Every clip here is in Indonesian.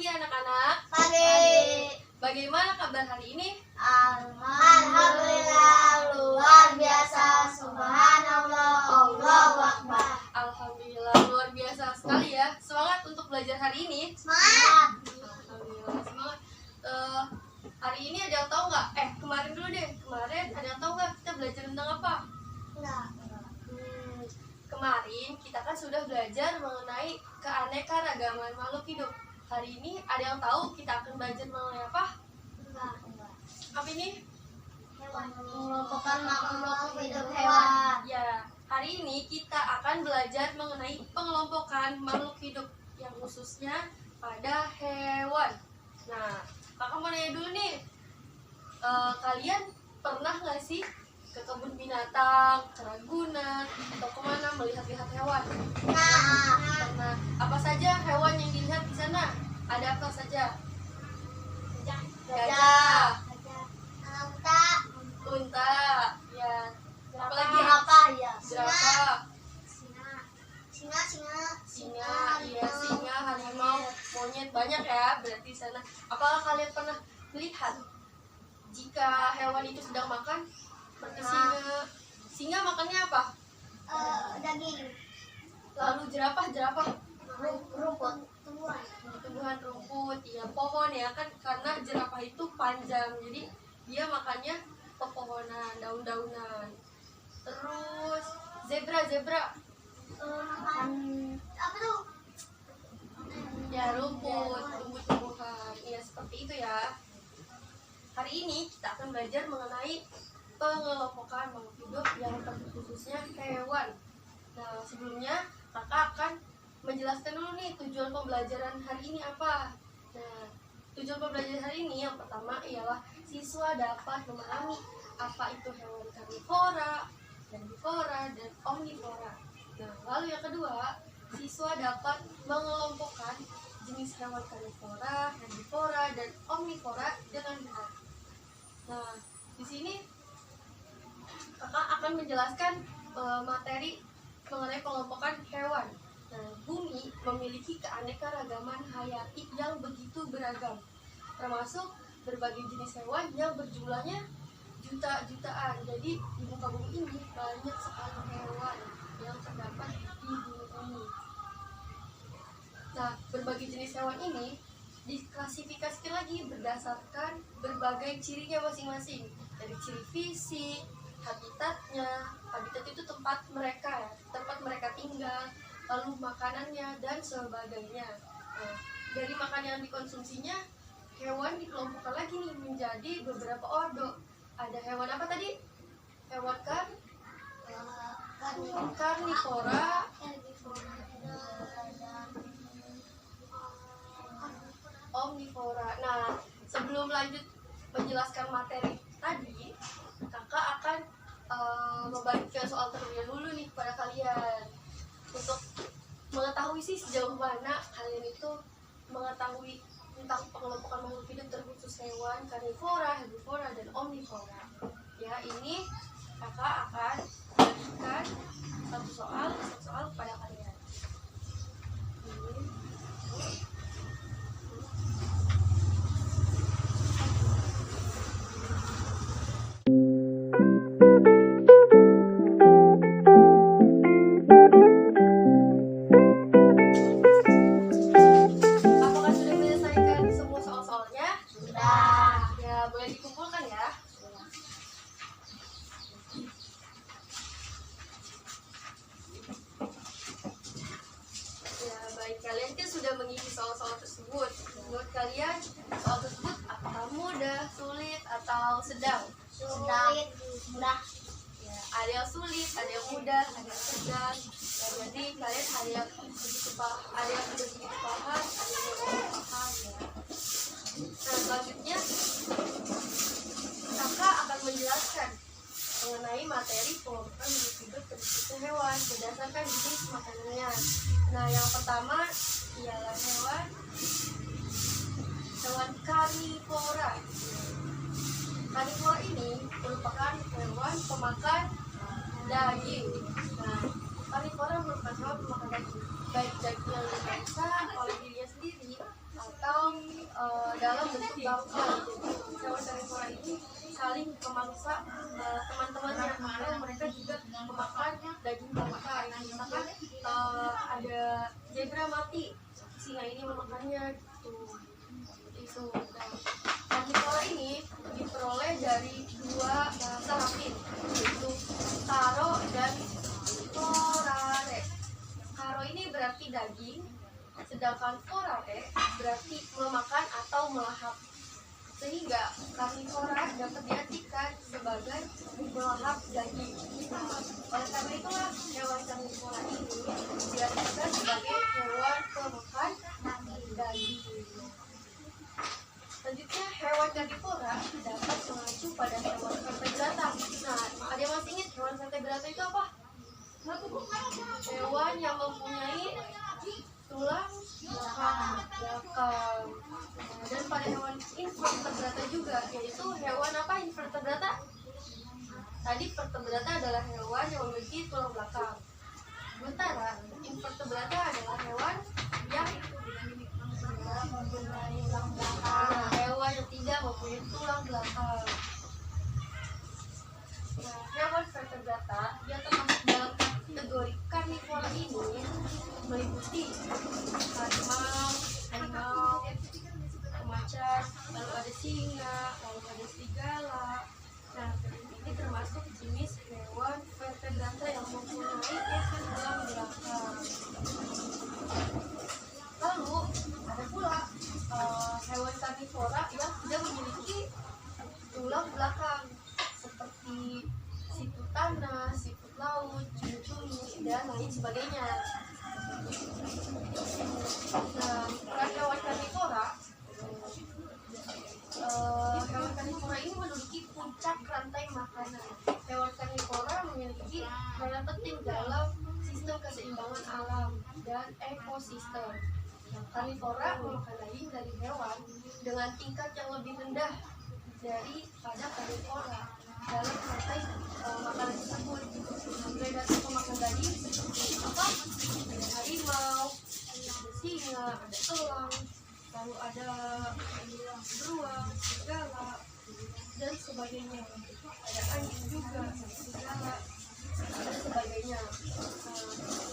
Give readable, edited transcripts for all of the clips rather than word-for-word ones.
anak-anak. Pagi. Bagaimana kabar hari ini? Alhamdulillah luar biasa. Subhanallah. Allahu Akbar. Alhamdulillah luar biasa sekali ya. Semangat untuk belajar hari ini. Semangat. Alhamdulillah semangat. Hari ini ada yang tahu nggak? Kemarin dulu deh. Kemarin ada yang tahu nggak kita belajar tentang apa? Enggak. Kemarin kita kan sudah belajar mengenai keanekaragaman makhluk hidup. Hari ini ada yang tahu kita akan belajar mengenai apa? Enggak. Apa ini? Hewan. Mengelompokkan makhluk hidup hewan. Ya, hari ini kita akan belajar mengenai pengelompokan makhluk hidup yang khususnya pada hewan. Nah, kakak mau nanya dulu nih, kalian pernah nggak sih ke kebun binatang, ke Ragunan, atau kemana melihat-lihat hewan? Pernah. Apa saja hewan yang dilihat di sana? Ada apa saja? Gajah, unta, ya. Apalagi? Jerapah, singa, iya singa, harimau, monyet, banyak ya berarti di sana. Apakah kalian pernah melihat jika hewan itu sedang makan? Seperti singa makannya apa? Daging. Lalu jerapah Rumput. tumbuhan rumput, ya pohon ya kan, karena jerapah itu panjang jadi dia makannya pepohonan, daun-daunan. Terus zebra Makan apa tuh? ya rumput, tumbuh-tumbuhan, ya seperti itu ya. Hari ini kita akan belajar mengenai pengelompokan makhluk hidup yang terkhususnya hewan. Nah, sebelumnya kakak akan menjelaskan dulu nih tujuan pembelajaran hari ini apa. Nah, tujuan pembelajaran hari ini yang pertama ialah siswa dapat memahami apa itu hewan karnivora, herbivora, dan omnivora. Nah, lalu yang kedua, siswa dapat mengelompokkan jenis hewan karnivora, herbivora, dan omnivora dengan benar. Nah, di sini kakak akan menjelaskan materi mengenai pengelompokan hewan. Nah, bumi memiliki keanekaragaman hayati yang begitu beragam, termasuk berbagai jenis hewan yang berjumlahnya juta-jutaan. Jadi di muka bumi ini banyak sekali hewan yang terdapat di bumi ini. Nah, berbagai jenis hewan ini diklasifikasikan lagi berdasarkan berbagai cirinya masing-masing, dari ciri fisik, habitatnya. Habitat itu tempat mereka tinggal, lalu makanannya dan sebagainya. Nah, dari makanan yang dikonsumsinya, hewan dikelompokkan lagi nih menjadi beberapa ordo. Ada hewan apa tadi? Hewan karnivora, omnivora. Nah, sebelum lanjut menjelaskan materi tadi, kakak akan membagikan soal terlebih dahulu nih kepada kalian untuk mengetahui sih sejauh mana kalian itu mengetahui tentang pengelompokan makhluk hidup terkhusus hewan karnivora, herbivora, dan omnivora. Ya, ini kakak akan memberikan satu soal kepada kalian. Apakah sudah menyelesaikan semua soal-soalnya? Sudah. Ya, boleh dikumpulkan ya. Ya, baik, kalian kan sudah mengisi soal-soal tersebut. Menurut kalian, soal tersebut apakah mudah, sulit, atau sedang? Sulit. Mudah. Ya, ada yang sulit, ada yang mudah, ada yang sedang. Ya, jadi kalian ada yang begitu paham, ada yang sudah begitu paham, ada yang belum paham ya. Nah, selanjutnya kakak akan menjelaskan mengenai materi pengelompokan makhluk hidup terkhususnya hewan berdasarkan jenis makanannya. Nah, yang pertama ialah hewan karnivora. Karnivora ini merupakan hewan pemakan daging. Nah, karnivora merupakan hewan pemakan daging, baik daging yang dimakan oleh dirinya sendiri atau bangkai. Jadi hewan karnivora ini saling memangsa teman-temannya, karena mereka juga memakan daging bangkai. Misalkan ada zebra mati, singa ini memakannya gitu. Itu. Nah, karnivora ini diperoleh dari dua bahasa Latin, yaitu caro dan forare. Caro ini berarti daging, sedangkan forare berarti memakan atau melahap. Sehingga karnivora dapat diartikan sebagai melahap daging. Nah, oleh karena itulah hewan karnivora ini diartikan sebagai hewan pemakan daging. Selanjutnya, hewan karnivora dapat mengacu pada hewan vertebrata. Nah, ada yang masih ingat hewan vertebrata itu apa? Hewan yang mempunyai tulang belakang. Dan pada hewan invertebrata juga, yaitu hewan apa invertebrata? Tadi vertebrata adalah hewan yang memiliki tulang belakang. Sementara invertebrata adalah hewan yang mempunyai tulang belakang. Hewan yang tidak mempunyai tulang belakang. Nah, hewan vertebrata yang termasuk dalam kategori karnivora ini meliputi harimau, macan, lalu ada singa, lalu ada serigala. Nah, ini termasuk jenis hewan vertebrata yang mempunyai tulang belakang. Lalu ada pula hewan karnivora yang tidak memiliki tulang belakang, seperti siput tanah, siput laut, cumi-cumi, dan lain sebagainya. Nah, peran hewan karnivora ini memiliki puncak rantai makanan. Hewan karnivora memiliki peran penting dalam sistem keseimbangan alam dan ekosistem. Karnivora memakan daging dari hewan dengan tingkat yang lebih rendah daripada karnivora dalam rantai makanan tersebut. Predator pemakan daging seperti apa? Ada harimau, ada singa, ada elang, lalu ada beruang, serigala, dan sebagainya. Ada anjing juga, serigala, dan sebagainya.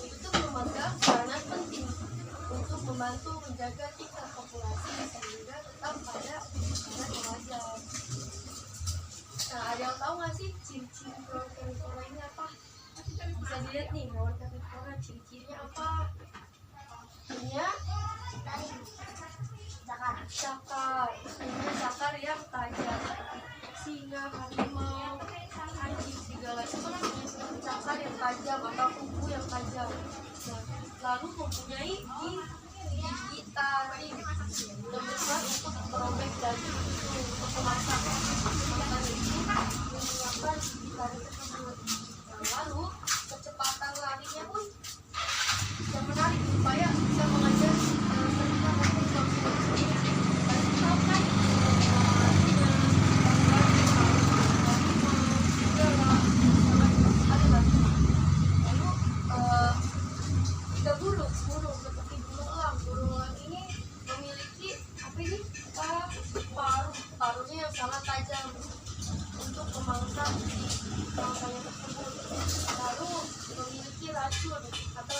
Itu memegang peranan penting untuk membantu menjaga tingkat populasi sehingga tetap pada tingkat wajar. Nah, ada yang tahu nggak sih ciri-ciri hewan karnivora ini apa? Bisa dilihat nih, hewan karnivora ciri-cirinya apa? Punya cakar, yang tajam. Singa, harimau, anjing, serigala itu punya cakar yang tajam atau kuku yang tajam. Nah, lalu mempunyai gigi taring yang besar untuk merobek daging untuk memasak. Makanan itu menyiapkan gigi taring tersebut. Nah, lalu kecepatan larinya pun yang menarik supaya bisa mengajar serta maupun konsumen. Dan misalkan burung seperti burung elang. Burung elang ini memiliki apa ini? Paruhnya yang sangat tajam untuk memangsa mangsanya tersebut. Lalu memiliki racun atau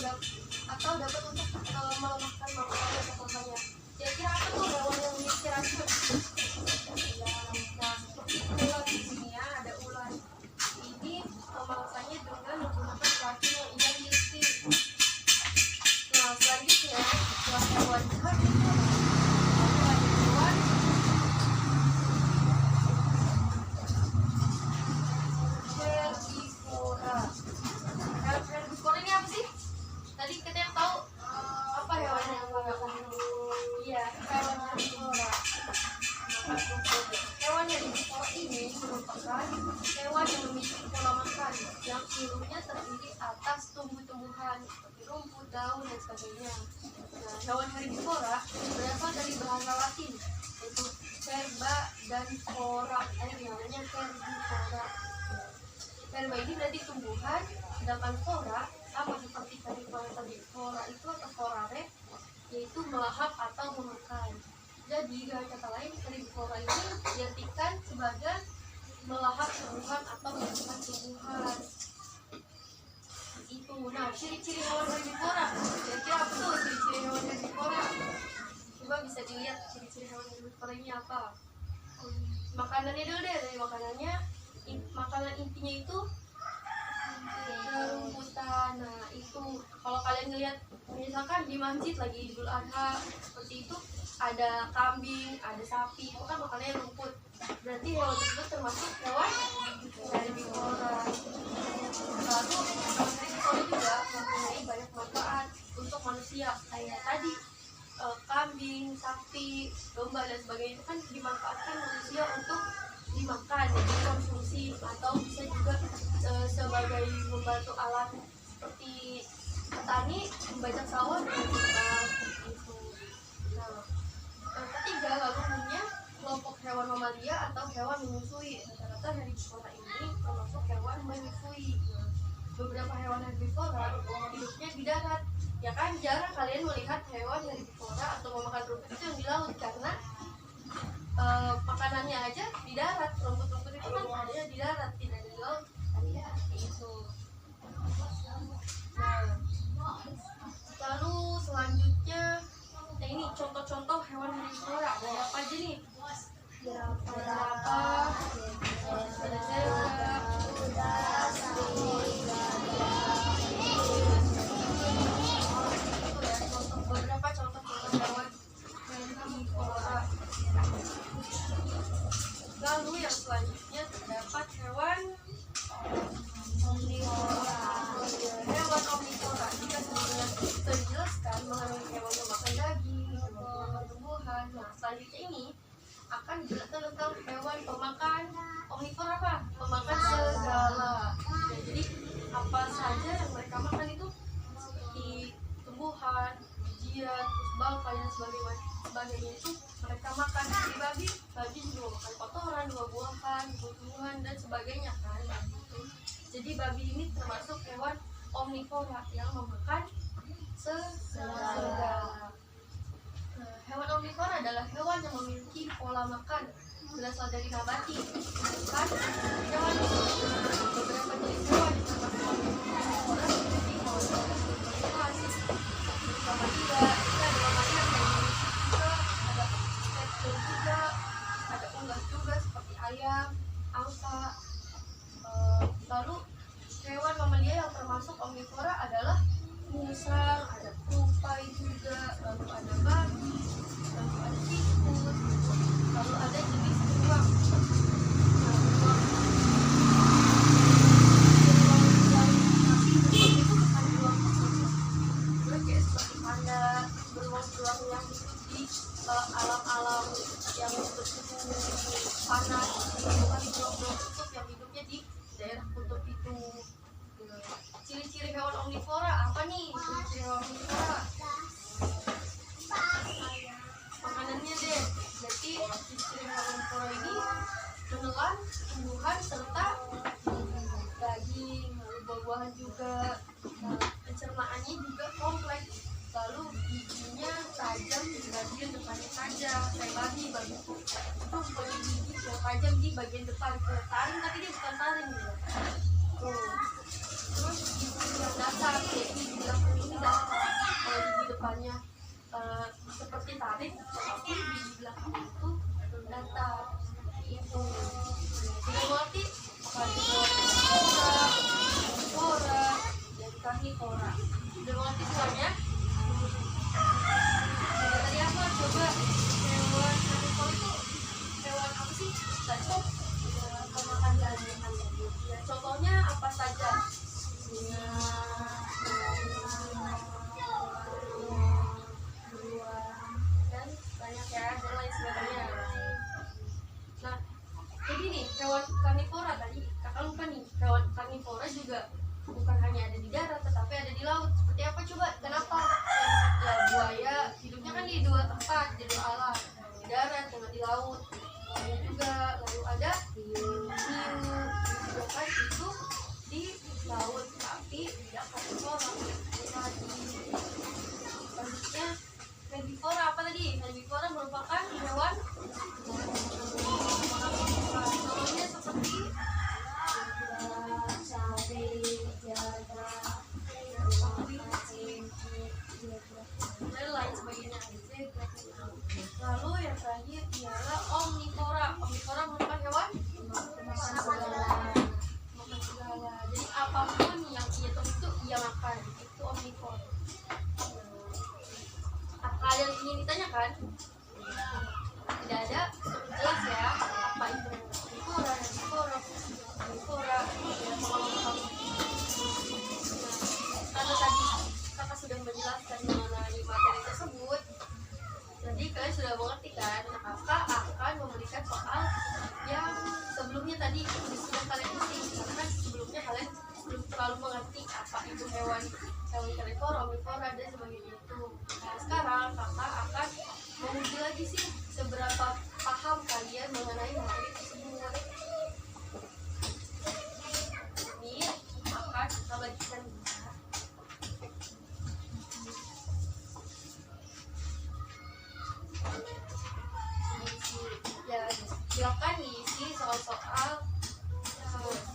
dapat untuk melemahkan mangsanya atau korbannya. Kira-kira apa tuh hewan yang memiliki racun? Nah, seperti ular di sini ya, ada ular. Ini memangsanya dengan menggunakan racun yang ia miliki. Nah, selanjutnya setelah hewan karnivora, ada hewan herbivora. Herbivora ini apa sih? Tadi kita yang tahu apa hewan herbivora? Iya, hewan herbivora. Hewan herbivora ini merupakan hewan yang memiliki pola makan yang seluruhnya terdiri atas tumbuh-tumbuhan seperti rumput, daun, dan sebagainya. Nah, hewan herbivora berasal dari bahasa Latin, yaitu herba dan fora, namanya herbivora. Herba ini berarti tumbuhan, sedangkan fora sama seperti karnivora tadi. Fora itu atau forare, yaitu melahap atau memakan. Jadi dengan kata lain, herbivora ini diartikan sebagai melahap tumbuhan atau memakan tumbuhan. Itu. Nah, ciri-ciri hewan herbivora. Kira-kira apa tuh ciri-ciri hewan herbivora? Coba bisa dilihat ciri-ciri hewan herbivora ini apa. Makanannya dulu deh, dari makanannya. Makanan intinya itu rumputan. Nah, itu kalau kalian ngelihat misalkan di masjid lagi Idul Adha seperti itu, ada kambing, ada sapi, itu kan makanannya rumput. Berarti hewan tersebut termasuk hewan herbivora. Lalu hewan herbivora juga mempunyai banyak manfaat untuk manusia. Kayak tadi kambing, sapi, domba dan sebagainya itu kan dimanfaatkan manusia untuk dimakan, dikonsumsi, atau bisa juga sebagai membantu alat seperti petani membajak sawah dengan cepat gitu. Nah, ketiga lalu punya kelompok hewan mamalia atau hewan menyusui. Rata-rata herbivora ini termasuk hewan menyusui. Nah, beberapa hewan herbivora hidupnya di darat. Ya kan jarang kalian melihat hewan herbivora atau memakan rumput itu yang di laut, karena makanannya aja di darat. Rumput-rumput itu kan adanya di darat, tidak di laut. Ya, itu. Nah, lalu selanjutnya, nah ini contoh-contoh hewan herbivora. Ada apa aja nih? Ada apa? Ada zebra, beberapa contoh-contoh hewan herbivora. Lalu yang selanjutnya terdapat hewan omnivora. Hewan omnivora, jika sebelumnya terjelaskan mengenai hewan memakan daging, memakan tumbuhan. Nah, selanjutnya ini akan dijelaskan tentang hewan pemakan omnivora. Apa? Pemakan segala. Ya, jadi apa saja yang mereka makan itu seperti tumbuhan, bijian, bangkai dan sebagainya itu mereka makan. Di babi juga makan kotoran, buah-buahan, tumbuhan dan sebagainya kan. Jadi babi ini termasuk hewan omnivora yang memakan segala. Nah, hewan omnivora adalah hewan yang memiliki pola makan berasal dari nabati. Kan hewan beberapa jenis hewan yang termasuk omnivora seperti hewan bervariasi. Sama juga kita ada mamalia juga, ada reptil juga, ada unggas juga seperti ayam, angsa. Lalu hewan mamalia yang termasuk omnivora adalah musang, ada tupai juga, lalu ada babi, lalu ada tikus, lalu ada jenis beruang. Beruang itu bukan beruang kecil, kayak seperti panda, beruang-beruang yang hidup di alam-alam yang bersuhu panas, bukan beruang-beruang kutub yang hidupnya di daerah kutub itu. Ciri-ciri hewan omnivora apa nih? Ciri-ciri hewan omnivora makanannya deh. Jadi ciri-ciri hewan omnivora ini menelan tumbuhan serta daging, lalu buah-buahan juga. Nah, pencernaannya juga kompleks. Lalu giginya tajam di bagian depannya saja, kayak babi itu punya gigi yang tajam di bagian depan. Kayak taring tapi dia bukan taring gitu. Terus gigi yang datar, kayak gigi belakang ini datar. Kalau gigi depannya seperti taring, tapi gigi belakang itu datar. Itu dimengerti karnivora dan karnivora. Udah mengerti semuanya? Tadi apa? Coba hewan karnivora itu hewan apa sih? Tadi pemakan daging. Ya, contohnya apa saja? Dan banyak ya, dan lain sebagainya. Nah, jadi nih hewan karnivora tadi kakak lupa nih, hewan karnivora juga bukan hanya ada di darat tetapi ada di laut. Seperti apa coba? Kenapa? Ya, buaya hidupnya kan di dua tempat, di dua alam, di darat dengan di laut. Buaya juga, lalu ada hiu juga kan itu di laut tapi tidak karnivora. Selanjutnya herbivora apa tadi? Herbivora merupakan hewan yang terakhir ialah omnivora. Omnivora merupakan hewan Makan segala. makan segala. Jadi apapun yang ia temui itu ia makan. Itu omnivora. Apa ada yang ingin ditanyakan? Tidak ada. Cukup jelas ya. Apa itu omnivora, herbivora, omnivora, ya pengalaman. Karena tadi kakak sudah menjelaskan mengenai materi tersebut, jadi kalian sudah mengerti kan? Nah, kakak akan memberikan soal yang sebelumnya tadi sudah kalian isi, karena kan sebelumnya kalian belum terlalu mengerti apa itu hewan karnivora, omnivora dan sebagainya itu. Nah sekarang kakak akan menguji lagi sih seberapa paham kalian mengenai materi tersebut. Ini akan kakak bagikan. Ya, silakan diisi soal-soal.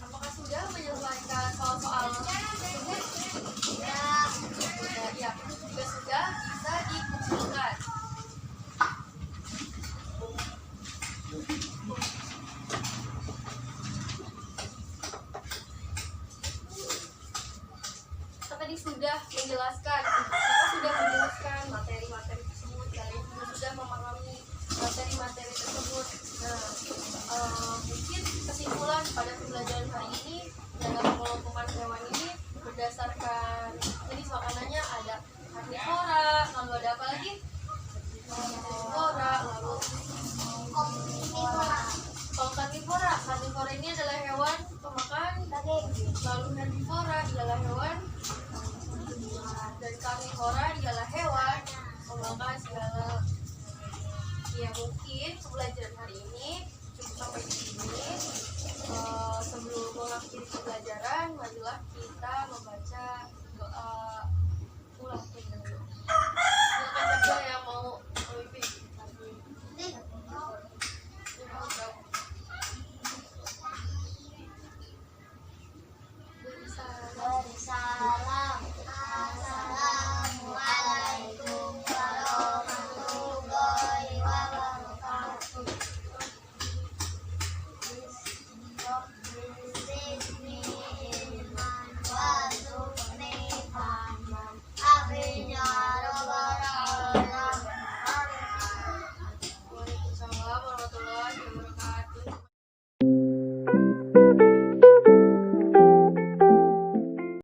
Apakah sudah menyelesaikan soal-soal tersebut? Sudah, ya. Jika sudah, bisa dikumpulkan. Kita tadi sudah menjelaskan, materi-materi tersebut. Kalian juga sudah memahami materi-materi tersebut. Nah, mungkin kesimpulan pada pembelajaran hari ini dalam pengelompokan hewan ini berdasarkan jenis makanannya ada karnivora, lalu ada apa lagi? Karnivora, lalu kalau karnivora ini adalah hewan pemakan daging, lalu herbivora adalah hewan, dan karnivora adalah hewan pemakan segala. Ya mungkin pembelajaran hari ini cukup sampai di sini. Sebelum mengakhiri pembelajaran, marilah kita membaca doa ulang dulu. Silakan saja yang mau memimpin.